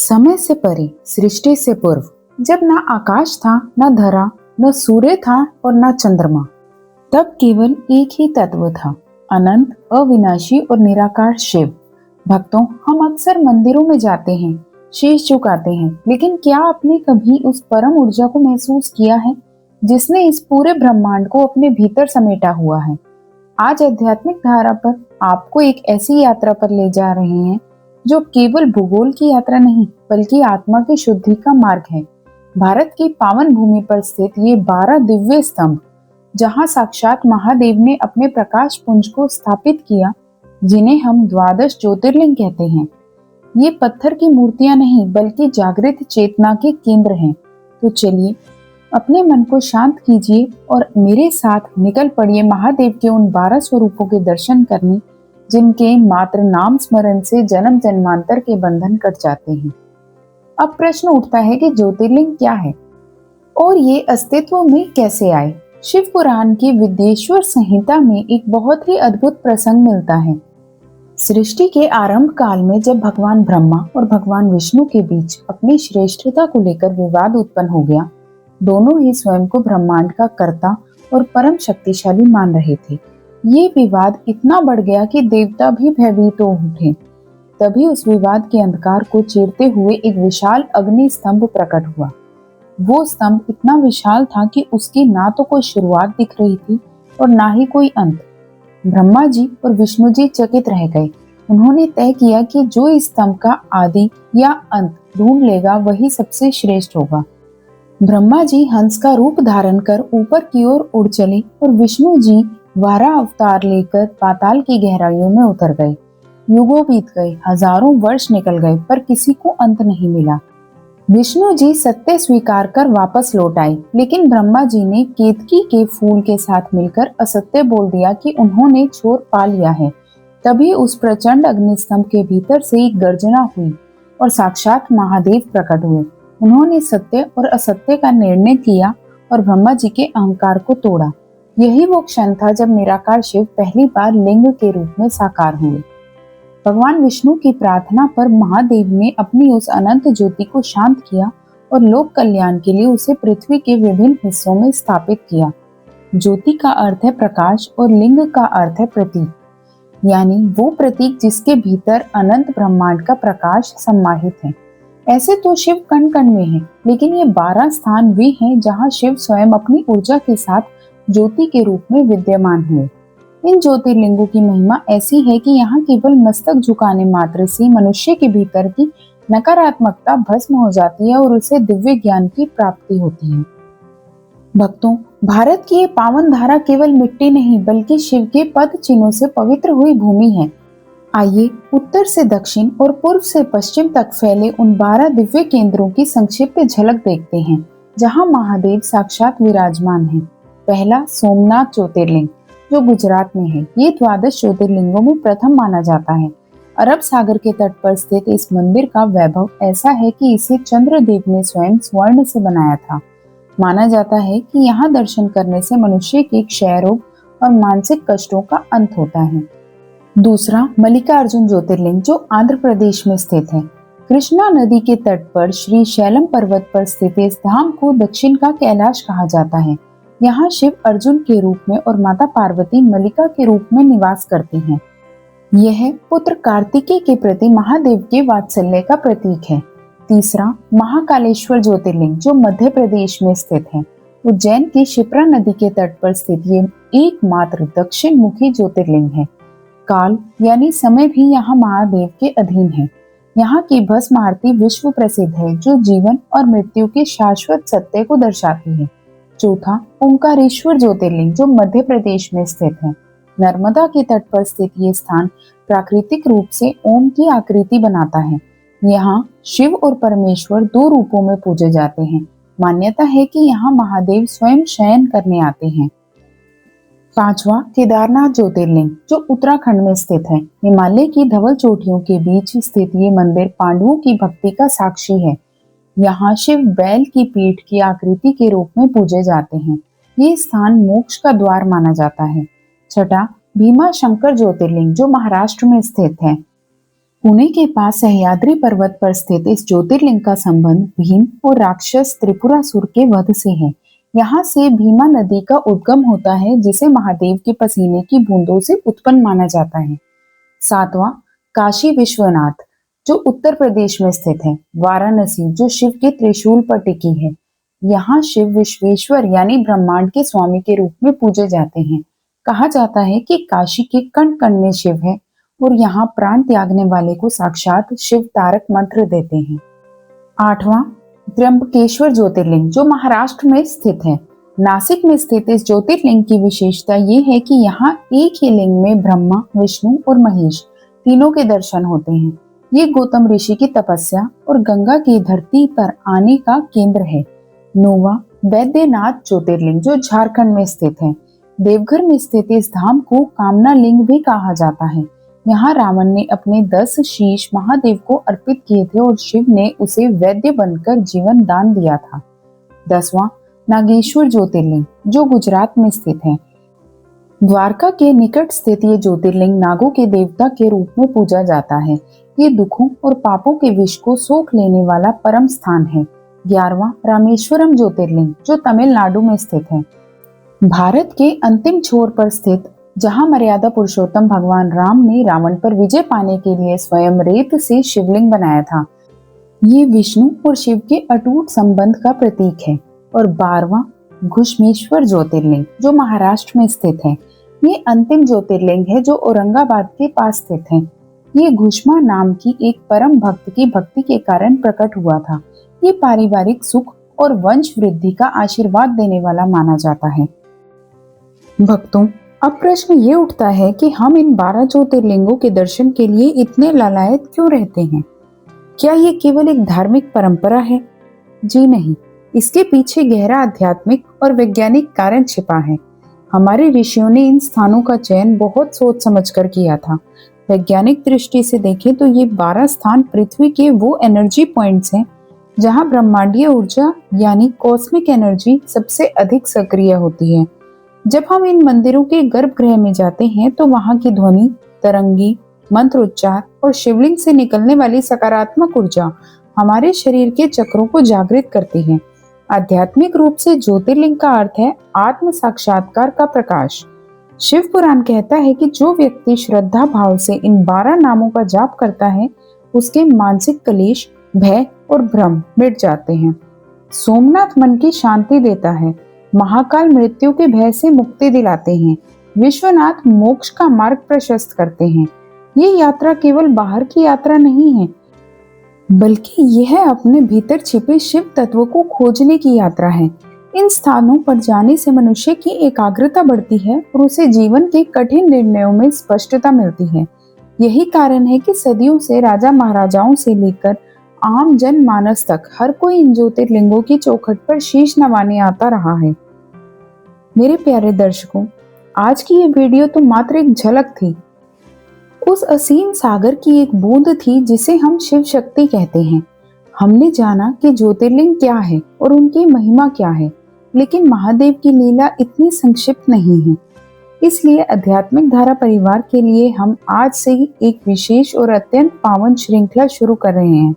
समय से परे, सृष्टि से पूर्व, जब ना आकाश था, न धरा, न सूर्य था और न चंद्रमा, तब केवल एक ही तत्व था, अनंत, अविनाशी और निराकार शिव। भक्तों, हम अक्सर मंदिरों में जाते हैं, शीश झुकाते हैं, लेकिन क्या आपने कभी उस परम ऊर्जा को महसूस किया है जिसने इस पूरे ब्रह्मांड को अपने भीतर समेटा हुआ है? आज आध्यात्मिक धारा पर आपको एक ऐसी यात्रा पर ले जा रहे हैं जो केवल भूगोल की यात्रा नहीं, बल्कि आत्मा की शुद्धि का मार्ग है। भारत की पावन भूमि पर स्थित ये 12 दिव्य स्तंभ, जहां साक्षात महादेव ने अपने प्रकाश पुंज को स्थापित किया, जिन्हें हम द्वादश ज्योतिर्लिंग कहते हैं, ये पत्थर की मूर्तियां नहीं, बल्कि जागृत चेतना के केंद्र हैं। तो चलिए, अपने मन को शांत कीजिए और मेरे साथ निकल पड़िए महादेव के उन 12 स्वरूपों के दर्शन करने, जिनके मात्र नाम स्मरण से जन्म जन्मांतर के बंधन कट जाते हैं। अब प्रश्न उठता है कि ज्योतिर्लिंग क्या है और ये अस्तित्व में कैसे आए? शिव पुराण की विद्येश्वर संहिता में एक बहुत ही अद्भुत प्रसंग मिलता है। सृष्टि के आरंभ काल में जब भगवान ब्रह्मा और भगवान विष्णु के बीच अपनी श्रेष्ठता को लेकर विवाद उत्पन्न हो गया, दोनों ही स्वयं को ब्रह्मांड का कर्ता और परम शक्तिशाली मान रहे थे। ये विवाद इतना बढ़ गया कि देवता भी भयभीत हो उठे। तभी उस विवाद के अंधकार को चीरते हुए एक विशाल अग्नि स्तंभ प्रकट हुआ। वो स्तंभ इतना विशाल था कि उसकी ना तो कोई शुरुआत दिख रही थी और ना ही कोई अंत। ब्रह्मा जी और विष्णु जी चकित रह गए। उन्होंने तय किया कि जो इस स्तंभ का आदि या अंत ढूंढ लेगा, वही सबसे श्रेष्ठ होगा। ब्रह्मा जी हंस का रूप धारण कर ऊपर की ओर उड़ चले और विष्णु जी वारा अवतार लेकर पाताल की गहराइयों में उतर गए। युगों बीत गए, हजारों वर्ष निकल गए, पर किसी को अंत नहीं मिला। विष्णु जी सत्य स्वीकार कर वापस लौट आए, लेकिन ब्रह्मा जी ने केतकी के फूल के साथ मिलकर असत्य बोल दिया कि उन्होंने छोर पा लिया है। तभी उस प्रचंड अग्निस्तंभ के भीतर से एक गर्जना हुई और साक्षात महादेव प्रकट हुए। उन्होंने सत्य और असत्य का निर्णय किया और ब्रह्मा जी के अहंकार को तोड़ा। यही वो क्षण था जब निराकार शिव पहली बार लिंग के रूप में साकार हुए। भगवान विष्णु की प्रार्थना पर महादेव ने अपनी उस अनंत ज्योति को शांत किया और लोक कल्याण के लिए उसे पृथ्वी के विभिन्न हिस्सों में स्थापित किया। ज्योति का अर्थ है प्रकाश और लिंग का अर्थ है प्रतीक, यानी वो प्रतीक जिसके भीतर अनंत ब्रह्मांड का प्रकाश समाहित है। ऐसे तो शिव कण कण में है, लेकिन ये 12 स्थान वे हैं जहाँ शिव स्वयं अपनी ऊर्जा के साथ ज्योति के रूप में विद्यमान हुए। इन ज्योतिर्लिंगों की महिमा ऐसी है कि यहाँ केवल मस्तक झुकाने मात्र से मनुष्य के भीतर की नकारात्मकता भस्म हो जाती है और उसे दिव्य ज्ञान की प्राप्ति होती है। भक्तों, भारत की ये पावन धारा केवल मिट्टी नहीं, बल्कि शिव के पद चिन्हों से पवित्र हुई भूमि है। आइए उत्तर से दक्षिण और पूर्व से पश्चिम तक फैले उन 12 दिव्य केंद्रों की संक्षिप्त झलक देखते हैं, जहां महादेव साक्षात विराजमान हैं। पहला, सोमनाथ ज्योतिर्लिंग, जो गुजरात में है। ये द्वादश ज्योतिर्लिंगों में प्रथम माना जाता है। अरब सागर के तट पर स्थित इस मंदिर का वैभव ऐसा है कि इसे चंद्रदेव ने स्वयं स्वर्ण से बनाया था। माना जाता है कि यहाँ दर्शन करने से मनुष्य के क्षय रोग और मानसिक कष्टों का अंत होता है। दूसरा, मल्लिकार्जुन ज्योतिर्लिंग, जो आंध्र प्रदेश में स्थित है। कृष्णा नदी के तट पर श्री शैलम पर्वत पर स्थित इस धाम को दक्षिण का कैलाश कहा जाता है। यहाँ शिव अर्जुन के रूप में और माता पार्वती मल्लिका के रूप में निवास करती हैं। यह पुत्र कार्तिकेय के प्रति महादेव के वात्सल्य का प्रतीक है। तीसरा, महाकालेश्वर ज्योतिर्लिंग, जो मध्य प्रदेश में स्थित है। उज्जैन की शिप्रा नदी के तट पर स्थित ये एकमात्र दक्षिण मुखी ज्योतिर्लिंग है। काल यानी समय भी यहाँ महादेव के अधीन है। यहाँ की भस्म आरती विश्व प्रसिद्ध है, जो जीवन और मृत्यु के शाश्वत सत्य को दर्शाती है। चौथा, ओंकारेश्वर ज्योतिर्लिंग, जो मध्य प्रदेश में स्थित है। नर्मदा के तट पर स्थित ये स्थान प्राकृतिक रूप से ओम की आकृति बनाता है। यहाँ शिव और परमेश्वर 2 रूपों में पूजे जाते हैं। मान्यता है कि यहाँ महादेव स्वयं शयन करने आते हैं। पांचवा, केदारनाथ ज्योतिर्लिंग, जो उत्तराखंड में स्थित है। हिमालय की धवल चोटियों के बीच स्थित ये मंदिर पांडवों की भक्ति का साक्षी है। यहाँ शिव बैल की पीठ की आकृति के रूप में पूजे जाते हैं। ये स्थान मोक्ष का द्वार माना जाता है। छठा, भीमा शंकर ज्योतिर्लिंग, जो महाराष्ट्र में स्थित है। पुणे के पास सह्याद्री पर्वत पर स्थित इस ज्योतिर्लिंग का संबंध भीम और राक्षस त्रिपुरासुर के वध से है। यहाँ से भीमा नदी का उद्गम होता है, जिसे महादेव के पसीने की बूंदों से उत्पन्न माना जाता है। सातवां, काशी विश्वनाथ, जो उत्तर प्रदेश में स्थित है। वाराणसी, जो शिव के त्रिशूल पर टिकी है। यहाँ शिव विश्वेश्वर यानी ब्रह्मांड के स्वामी के रूप में पूजे जाते हैं। कहा जाता है कि काशी के कण कण में शिव है और यहाँ प्राण त्यागने वाले को साक्षात शिव तारक मंत्र देते हैं। आठवां, त्र्यंबकेश्वर ज्योतिर्लिंग, जो महाराष्ट्र में स्थित है। नासिक में स्थित इस ज्योतिर्लिंग की विशेषता ये है कि यहाँ एक ही लिंग में ब्रह्मा, विष्णु और महेश तीनों के दर्शन होते हैं। ये गौतम ऋषि की तपस्या और गंगा की धरती पर आने का केंद्र है। नौवां, वैद्यनाथ ज्योतिर्लिंग, जो झारखंड में स्थित है। देवघर में स्थित इस धाम को कामना लिंग भी कहा जाता है। यहाँ रावण ने अपने 10 शीश महादेव को अर्पित किए थे और शिव ने उसे वैद्य बनकर जीवन दान दिया था। 10वां, नागेश्वर ज्योतिर्लिंग, जो गुजरात में स्थित है। द्वारका के निकट स्थित ये ज्योतिर्लिंग नागों के देवता के रूप में पूजा जाता है। ये दुखों और पापों के विष को सोख लेने वाला परम स्थान है। 11वां, रामेश्वरम ज्योतिर्लिंग, जो तमिलनाडु में स्थित है। भारत के अंतिम छोर पर स्थित, जहां मर्यादा पुरुषोत्तम भगवान राम ने रावण पर विजय पाने के लिए स्वयं रेत से शिवलिंग बनाया था। ये विष्णु और शिव के अटूट संबंध का प्रतीक है। और 12वां, घुश्मेश्वर ज्योतिर्लिंग, जो महाराष्ट्र में स्थित है। ये अंतिम ज्योतिर्लिंग है जो औरंगाबाद के पास स्थित है। ये घुष्मा नाम की एक परम भक्त की भक्ति के कारण प्रकट हुआ था। ये पारिवारिक सुख और वंश वृद्धि का आशीर्वाद देने वाला माना जाता है। भक्तों, अब प्रश्न ये उठता है कि हम इन 12 ज्योतिर्लिंगों के दर्शन के लिए इतने लालायत क्यों रहते हैं? क्या ये केवल एक धार्मिक परंपरा है? जी नहीं, इसके पीछे गहरा आध्यात्मिक और वैज्ञानिक कारण छिपा है। हमारे ऋषियों ने इन स्थानों का चयन बहुत सोच समझकर किया था। वैज्ञानिक दृष्टि से देखें तो ये 12 स्थान पृथ्वी के वो एनर्जी पॉइंट्स हैं जहां ब्रह्मांडीय ऊर्जा यानी कॉस्मिक एनर्जी सबसे अधिक सक्रिय होती है। जब हम इन मंदिरों के गर्भगृह में जाते हैं तो वहां की ध्वनि, तरंगी, मंत्रोच्चार और शिवलिंग से निकलने वाली सकारात्मक ऊर्जा हमारे शरीर के चक्रों को जागृत करती है। आध्यात्मिक रूप से ज्योतिर्लिंग का अर्थ है आत्म साक्षात्कार का प्रकाश। शिव पुराण कहता है कि जो व्यक्ति श्रद्धा भाव से इन 12 नामों का जाप करता है, उसके मानसिक कलेश, भय और भ्रम मिट जाते हैं। सोमनाथ मन की शांति देता है। महाकाल मृत्यु के भय से मुक्ति दिलाते हैं। विश्वनाथ मोक्ष का मार्ग प्रशस्त करते हैं। ये यात्रा केवल बाहर की यात्रा नहीं है, बल्कि यह अपने भीतर छिपे शिव तत्व को खोजने की यात्रा है। इन स्थानों पर जाने से मनुष्य की एकाग्रता बढ़ती है और उसे जीवन के कठिन निर्णयों में स्पष्टता मिलती है। यही कारण है कि सदियों से राजा महाराजाओं से लेकर आम जन मानस तक हर कोई इन ज्योतिर्लिंगों की चौखट पर शीश नवाने आता रहा है। मेरे प्यारे दर्शकों, आज की ये वीडियो तो मात्र एक झलक थी, उस असीम सागर की एक बूंद थी जिसे हम शिव शक्ति कहते हैं। हमने जाना कि ज्योतिर्लिंग क्या है और उनकी महिमा क्या है, लेकिन महादेव की लीला इतनी संक्षिप्त नहीं है। इसलिए आध्यात्मिक धारा परिवार के लिए हम आज से ही एक विशेष और अत्यंत पावन श्रृंखला शुरू कर रहे हैं।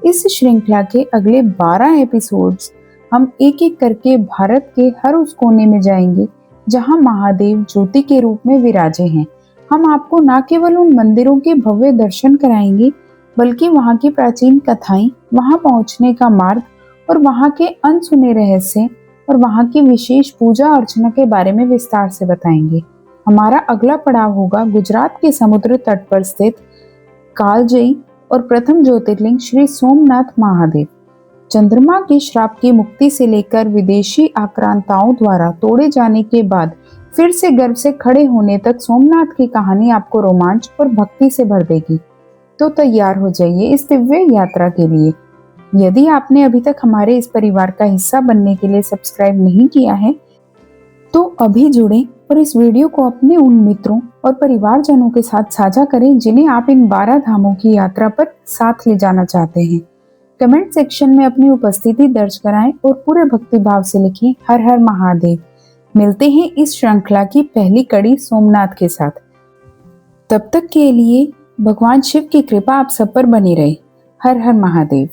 इस श्रृंखला के अगले 12 एपिसोड्स हम एक एक करके भारत के हर उस कोने में जाएंगे जहां महादेव ज्योति के रूप में विराजे हैं। हम आपको न केवल उन मंदिरों के भव्य दर्शन कराएंगे, बल्कि वहां की प्राचीन कथाएं, वहां पहुंचने का मार्ग और वहां के अनसुने रहस्य और वहां की विशेष पूजा अर्चना के बारे में विस्तार से बताएंगे। हमारा अगला पड़ाव होगा गुजरात के समुद्र तट पर स्थित कालजयी और प्रथम ज्योतिर्लिंग श्री सोमनाथ महादेव। चंद्रमा के श्राप की मुक्ति से लेकर विदेशी आक्रांताओं द्वारा तोड़े जाने के बाद फिर से गर्भ से खड़े होने तक सोमनाथ की कहानी आपको रोमांच और भक्ति से भर देगी। तो तैयार हो जाइए इस दिव्य यात्रा के लिए। यदि आपने अभी तक हमारे इस परिवार का हिस्सा बनने के लिए सब्सक्राइब नहीं किया है, तो अभी जुड़ें और इस वीडियो को अपने उन मित्रों और परिवारजनों के साथ साझा करें जिन्हें आप इन 12 धामों की यात्रा पर साथ ले जाना चाहते हैं। कमेंट सेक्शन में अपनी उपस्थिति दर्ज कराएं और पूरे भक्ति भाव से लिखें हर हर महादेव। मिलते हैं इस श्रृंखला की पहली कड़ी सोमनाथ के साथ। तब तक के लिए भगवान शिव की कृपा आप सब पर बनी रहे। हर हर महादेव।